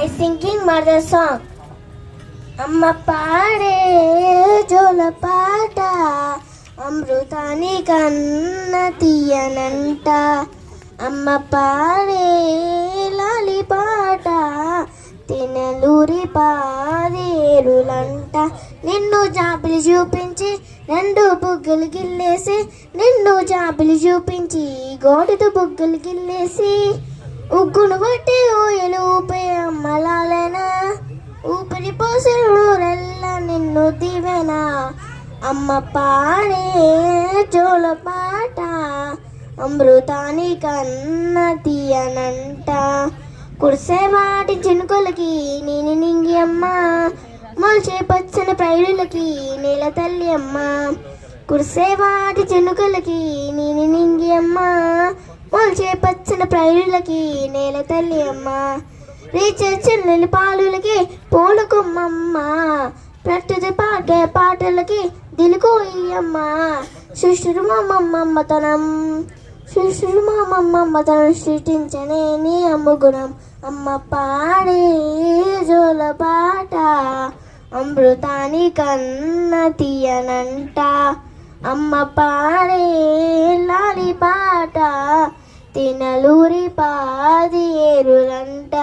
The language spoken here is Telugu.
singing mother song. అమ్మ పాడే జోల పాట అమృతాని కన్న తీయనంట. అమ్మ పాడే లాలి పాట తినలూరి పాదేరులంట. నిన్ను జాబిలి చూపించి రెండు బుగ్గలు గిల్లేసి, నిన్ను జాబిలి చూపించి గోడతో బుగ్గలు గిల్లేసి, ఉగ్గును బట్టి ఊయలు ఊపే అమ్మలాలనా, ఊపిరి పోసే ఊరెల్లా నిన్ను దివెనా. అమ్మ పాడే జోల పాట అమృతాని కన్న తీయనంట. కురిసే వాటి చినుకులకి నేను నింగి అమ్మ, మొలిచే పచ్చని పైరులకి నేల తల్లి అమ్మ. కురిసే వాటి చినుకులకి నేను నింగి అమ్మ, మొలిచే పచ్చని పైరులకి నేల తల్లి అమ్మ. రీచే చెల్లెలి పాలులకి పూలకుమ్మమ్మ, ప్రకృతి పాడే పాటలకి దిలుకోయమ్మ. సృష్టి మమ్మమ్మతనం, సృష్టి మమ్మమ్మతనం సృష్టించనే నీ అమ్ముగుణం. అమ్మ పాడే జోల పాట అమృతాని కన్న తీయనంట. అమ్మ పాడే లాలి పాట తినలూరి పాది ఏరులంట.